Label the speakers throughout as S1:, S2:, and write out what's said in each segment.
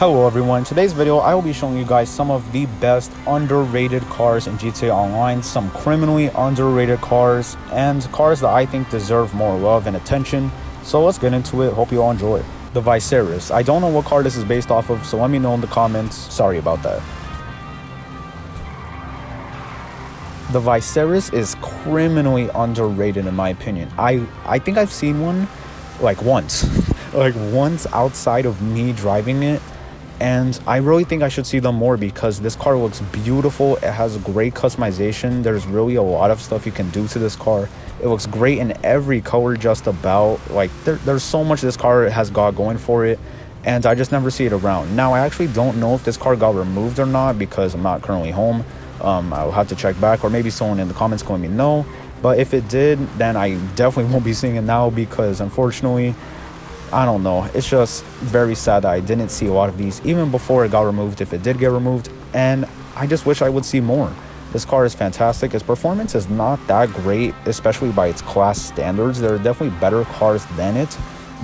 S1: Hello everyone, in today's video I will be showing you guys some of the best underrated cars in GTA Online, some criminally underrated cars, and cars that I think deserve more love and attention. So let's get into it, hope you all enjoy. The Viceris. I don't know what car this is based off of, so let me know in the comments. Sorry about that. The Viceris is criminally underrated in my opinion. I think I've seen one like once. Like once outside of me driving it. And I really think I should see them more because this car looks beautiful. It has great customization. There's really a lot of stuff you can do to this car. It looks great in every color just about. Like there's so much this car has got going for it, and I just never see it around. Now I actually don't know if this car got removed or not because I'm not currently home. I'll have to check back, or maybe someone in the comments can let me know. But if it did, then I definitely won't be seeing it now because unfortunately, I don't know, it's just very sad that I didn't see a lot of these even before it got removed, if it did get removed, and I just wish I would see more. This car is fantastic. Its performance is not that great, especially by its class standards. There are definitely better cars than it,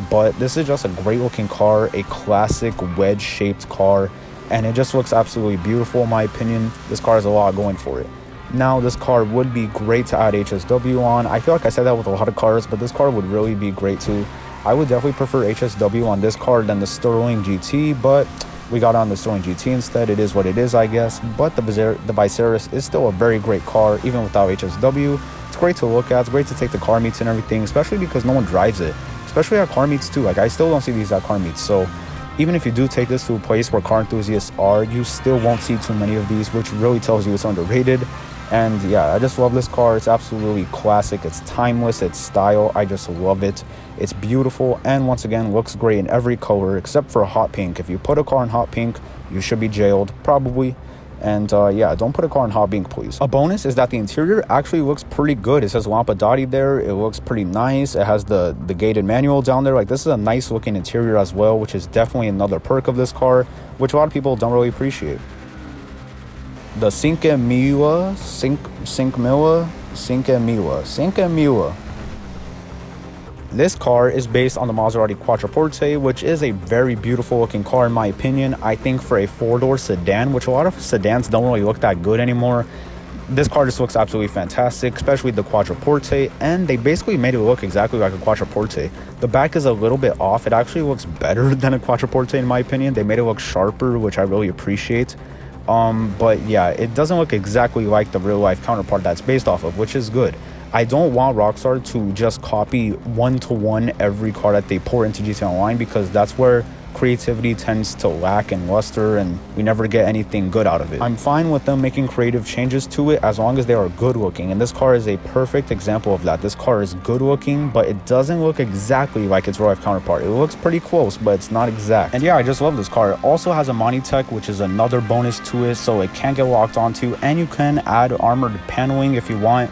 S1: but this is just a great looking car, a classic wedge shaped car, and it just looks absolutely beautiful in my opinion. This car has a lot going for it. Now this car would be great to add HSW on. I feel like I said that with a lot of cars, but this car would really be great too. I would definitely prefer HSW on this car than the Sterling GT, but we got on the Sterling GT instead. It is what it is, I guess. But the Viceris is still a very great car, even without HSW. It's great to look at. It's great to take the car meets and everything, especially because no one drives it. Especially at car meets too. Like, I still don't see these at car meets. So even if you do take this to a place where car enthusiasts are, you still won't see too many of these, which really tells you it's underrated. And yeah, I just love this car. It's absolutely classic. It's timeless. It's style. I just love it. It's beautiful, and once again looks great in every color except for hot pink. If you put a car in hot pink, you should be jailed, probably. And yeah, don't put a car in hot pink, please. A bonus is that the interior actually looks pretty good. It says Lampadati there. It looks pretty nice. It has the gated manual down there. Like, this is a nice looking interior as well, which is definitely another perk of this car, which a lot of people don't really appreciate. The Cinque Mila. This car is based on the Maserati Quattroporte, which is a very beautiful looking car in my opinion. I think for a four-door sedan, which a lot of sedans don't really look that good anymore, this car just looks absolutely fantastic, especially the Quattroporte, and they basically made it look exactly like a Quattroporte. The back is a little bit off. It actually looks better than a Quattroporte in my opinion. They made it look sharper, which I really appreciate. But yeah, it doesn't look exactly like the real life counterpart that's based off of, which is good. I don't want Rockstar to just copy one-to-one every car that they pour into GTA Online, because that's where creativity tends to lack in luster and we never get anything good out of it. I'm fine with them making creative changes to it as long as they are good looking, and this car is a perfect example of that. This car is good looking, but it doesn't look exactly like its real life counterpart. It looks pretty close, but it's not exact. And yeah, I just love this car. It also has a Monty Tech, which is another bonus to it, so it can't get locked onto, and you can add armored paneling if you want.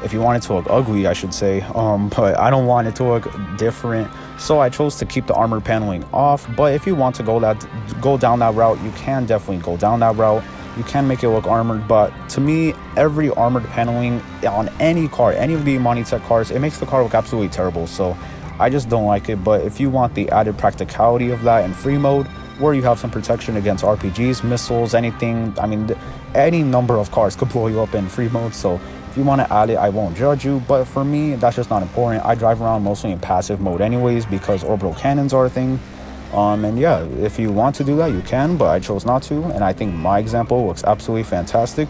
S1: If you want it to look ugly, I should say, but I don't want it to look different, so I chose to keep the armored paneling off. But if you want to go down that route, you can definitely go down that route. You can make it look armored, but to me, every armored paneling on any car, any of the Monty Tech cars, it makes the car look absolutely terrible, so I just don't like it. But if you want the added practicality of that in free mode, where you have some protection against RPGs, missiles, anything, I mean, any number of cars could blow you up in free mode, so if you want to add it, I won't judge you, but for me, that's just not important. I drive around mostly in passive mode anyways because orbital cannons are a thing. And yeah, if you want to do that, you can, but I chose not to, and I think my example looks absolutely fantastic,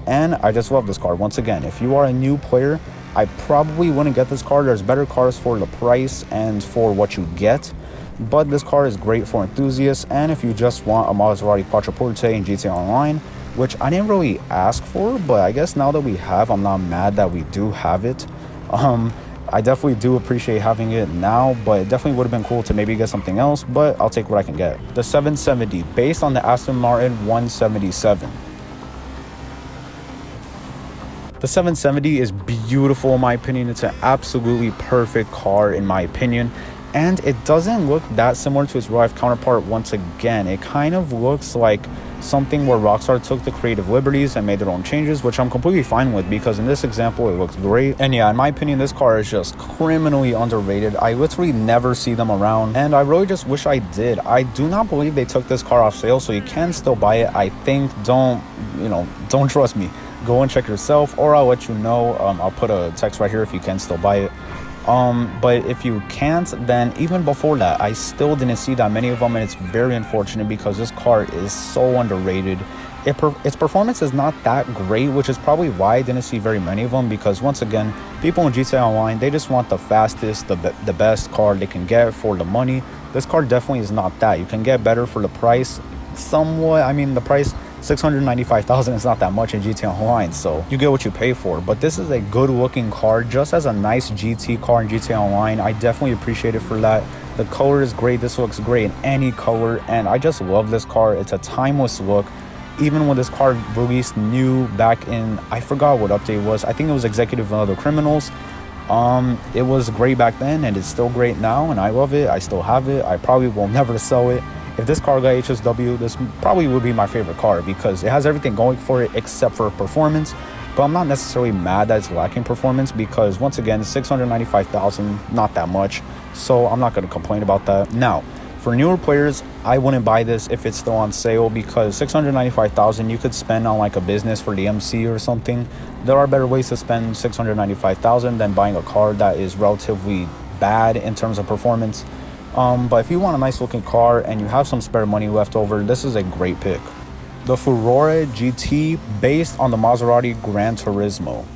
S1: and I just love this car. Once again, if you are a new player, I probably wouldn't get this car. There's better cars for the price and for what you get, but this car is great for enthusiasts, and if you just want a Maserati Quattroporte in GTA Online, which I didn't really ask for, but I guess now that we have, I'm not mad that we do have it. I definitely do appreciate having it now, but it definitely would have been cool to maybe get something else, but I'll take what I can get. The 770, based on the Aston Martin 177. The 770 is beautiful in my opinion. It's an absolutely perfect car in my opinion. And it doesn't look that similar to its real life counterpart. Once again, it kind of looks like something where Rockstar took the creative liberties and made their own changes, which I'm completely fine with, because in this example it looks great. And yeah, in my opinion, this car is just criminally underrated. I literally never see them around, and I really just wish I did. I do not believe they took this car off sale, so you can still buy it. I think, don't trust me, go and check yourself, or I'll let you know. I'll put a text right here if you can still buy it. But if you can't, then even before that, I still didn't see that many of them, and it's very unfortunate because this car is so underrated. Its performance is not that great, which is probably why I didn't see very many of them, because once again, people in GTA Online, they just want the fastest, the best car they can get for the money. This car definitely is not that. You can get better for the price, somewhat. I mean, the price, $695,000 is not that much in GTA Online, so you get what you pay for. But this is a good looking car, just as a nice GT car in GTA Online. I definitely appreciate it for that. The color is great. This looks great in any color, and I just love this car. It's a timeless look. Even when this car released new back in, I forgot what update it was, I think it was Executive and Other Criminals. It was great back then, and it's still great now, and I love it. I still have it. I probably will never sell it. If this car got HSW, this probably would be my favorite car, because it has everything going for it except for performance. But I'm not necessarily mad that it's lacking performance, because once again, $695,000, not that much, so I'm not going to complain about that. Now, for newer players, I wouldn't buy this if it's still on sale, because $695,000 you could spend on like a business for the MC or something. There are better ways to spend $695,000 than buying a car that is relatively bad in terms of performance. But if you want a nice looking car and you have some spare money left over, this is a great pick. The Furore GT, based on the Maserati Gran Turismo.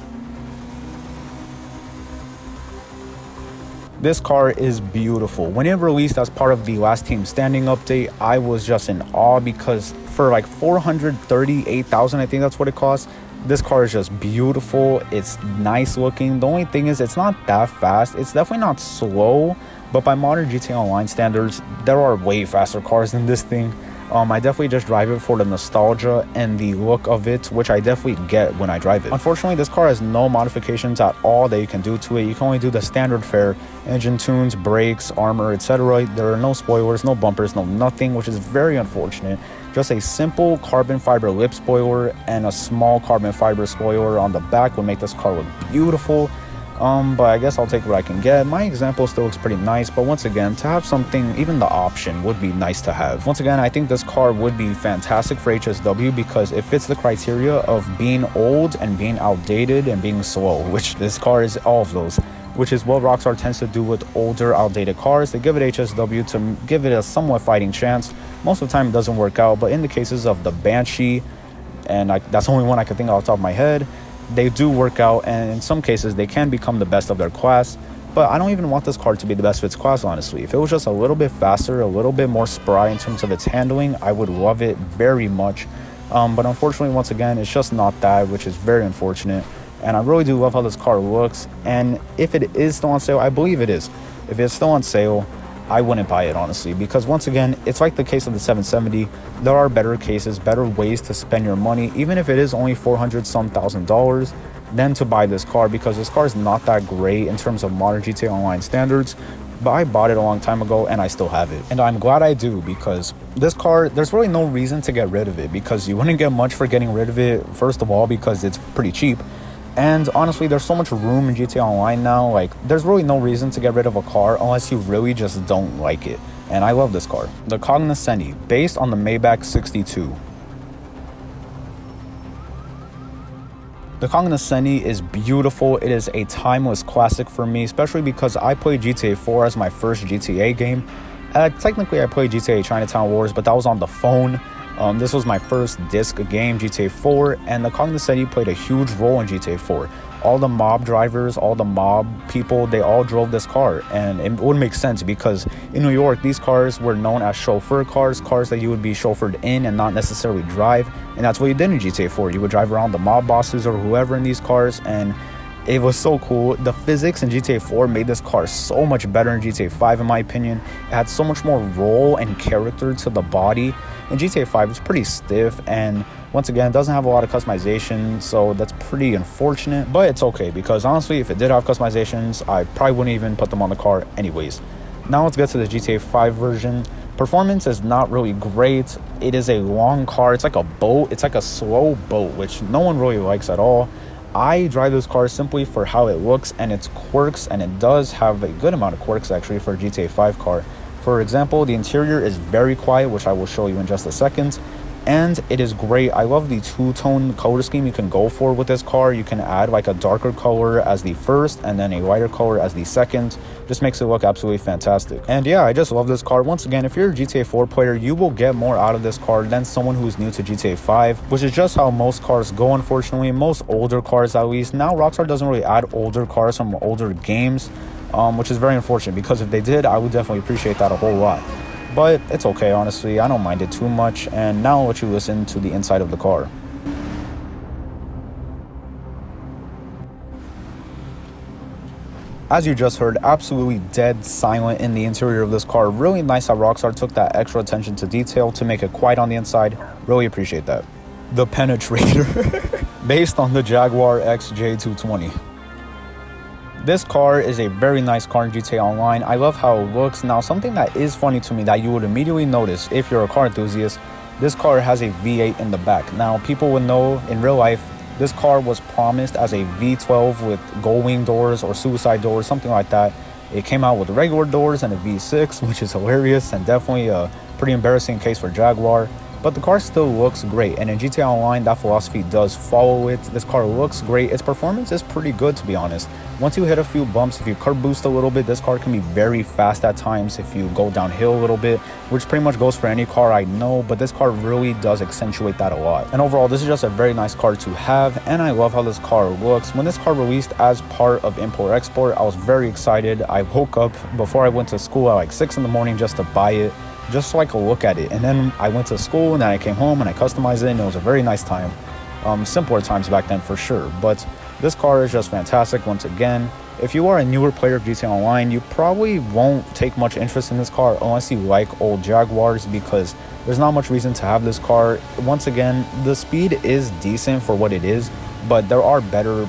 S1: This car is beautiful. When it released as part of the Last Team Standing update, I was just in awe, because for like $438,000, I think that's what it costs. This car is just beautiful. It's nice looking. The only thing is, it's not that fast. It's definitely not slow, but by modern GTA Online standards, there are way faster cars than this thing. I definitely just drive it for the nostalgia and the look of it, which I definitely get when I drive it. Unfortunately, this car has no modifications at all that you can do to it. You can only do the standard fare: engine tunes, brakes, armor, etc. There are no spoilers, no bumpers, no nothing, which is very unfortunate. Just a simple carbon fiber lip spoiler and a small carbon fiber spoiler on the back would make this car look beautiful. But I guess I'll take what I can get. My example still looks pretty nice, but once again, to have something, even the option, would be nice to have. Once again, I think this car would be fantastic for HSW, because it fits the criteria of being old and being outdated and being slow, which this car is all of those, which is what Rockstar tends to do with older, outdated cars. They give it HSW to give it a somewhat fighting chance. Most of the time it doesn't work out, but in the cases of the Banshee, and that's the only one I can think of off the top of my head, they do work out, and in some cases they can become the best of their class. But I don't even want this car to be the best of its class, honestly. If it was just a little bit faster, a little bit more spry in terms of its handling, I would love it very much. But unfortunately, once again, it's just not that, which is very unfortunate. And I really do love how this car looks, and if it is still on sale, I believe it is. If it's still on sale, I wouldn't buy it, honestly, because once again, it's like the case of the 770. There are better cases, better ways to spend your money, even if it is only $400-some thousand, than to buy this car, because this car is not that great in terms of modern GTA Online standards. But I bought it a long time ago and I still have it, and I'm glad I do, because this car, there's really no reason to get rid of it, because you wouldn't get much for getting rid of it. First of all, because it's pretty cheap. And honestly, there's so much room in GTA Online now, like, there's really no reason to get rid of a car unless you really just don't like it. And I love this car. The Cognoscenti, based on the Maybach 62. The Cognoscenti is beautiful. It is a timeless classic for me, especially because I played GTA 4 as my first GTA game. Technically, I played GTA Chinatown Wars, but that was on the phone. This was my first disc game, GTA 4, and the Cognoscenti played a huge role in GTA 4. All the mob drivers, all the mob people, they all drove this car, and it would make sense, because in New York, these cars were known as chauffeur cars, cars that you would be chauffeured in and not necessarily drive, and that's what you did in GTA 4. You would drive around the mob bosses or whoever in these cars, and it was so cool. The physics in GTA 4 made this car so much better in GTA 5, in my opinion. It had so much more roll and character to the body. In GTA 5, it's pretty stiff, and once again, it doesn't have a lot of customization, so that's pretty unfortunate. But it's okay, because honestly, if it did have customizations, I probably wouldn't even put them on the car anyways. Now let's get to the GTA 5 version. Performance is not really great. It is a long car. It's like a boat. It's like a slow boat, which no one really likes at all. I drive this car simply for how it looks and its quirks, and it does have a good amount of quirks actually for a GTA 5 car. For example, the interior is very quiet, which I will show you in just a second. And it is great. I love the two-tone color scheme you can go for with this car. You can add like a darker color as the first and then a lighter color as the second. Just makes it look absolutely fantastic. And yeah, I just love this car. Once again, if you're a GTA 4 player, you will get more out of this car than someone who's new to GTA 5, which is just how most cars go, unfortunately. Most older cars, at least. Now, Rockstar doesn't really add older cars from older games, which is very unfortunate, because if they did, I would definitely appreciate that a whole lot. But it's okay, honestly. I don't mind it too much. And now I'll let you listen to the inside of the car. As you just heard, absolutely dead silent in the interior of this car. Really nice how Rockstar took that extra attention to detail to make it quiet on the inside. Really appreciate that. The Penetrator, based on the Jaguar XJ220. This car is a very nice car in GTA Online. I love how it looks. Now, something that is funny to me that you would immediately notice if you're a car enthusiast, this car has a V8 in the back. Now, people would know in real life, this car was promised as a V12 with gull wing doors or suicide doors, something like that. It came out with regular doors and a V6, which is hilarious and definitely a pretty embarrassing case for Jaguar. But the car still looks great, and in GTA Online, that philosophy does follow it. This car looks great. Its performance is pretty good, to be honest. Once you hit a few bumps, if you curb boost a little bit, this car can be very fast at times if you go downhill a little bit, which pretty much goes for any car I know, but this car really does accentuate that a lot. And overall, this is just a very nice car to have, and I love how this car looks. When this car released as part of import-export, I was very excited. I woke up before I went to school at like 6 in the morning just to buy it, just so I could look at it. And then I went to school, and then I came home and I customized it, and it was a very nice time. Simpler times back then for sure, but this car is just fantastic. Once again, if you are a newer player of GTA Online, you probably won't take much interest in this car unless you like old Jaguars, because there's not much reason to have this car. Once again, the speed is decent for what it is, but there are better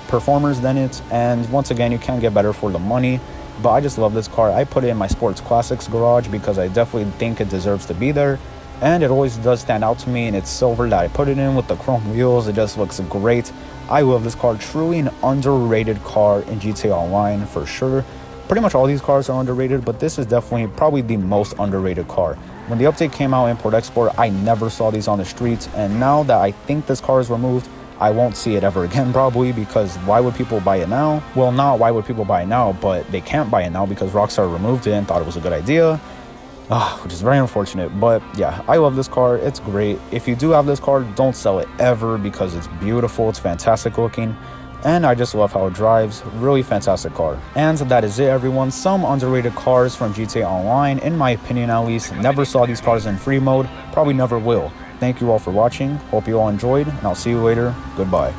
S1: performers than it, and once again, you can get better for the money. But I just love this car. I put it in my Sports Classics garage because I definitely think it deserves to be there. And it always does stand out to me, and it's silver that I put it in with the chrome wheels. It just looks great. I love this car. Truly an underrated car in GTA Online for sure. Pretty much all these cars are underrated, but this is definitely probably the most underrated car. When the update came out, import-export, I never saw these on the streets. And now that I think this car is removed, I won't see it ever again probably, because why would people buy it now? Well, not why would people buy it now, but they can't buy it now because Rockstar removed it and thought it was a good idea. Which is very unfortunate. But yeah, I love this car. It's great. If you do have this car, don't sell it ever, because it's beautiful. It's fantastic looking. And I just love how it drives. Really fantastic car. And that is it, everyone. Some underrated cars from GTA Online, in my opinion at least. Never saw these cars in free mode. Probably never will. Thank you all for watching. Hope you all enjoyed, and I'll see you later. Goodbye.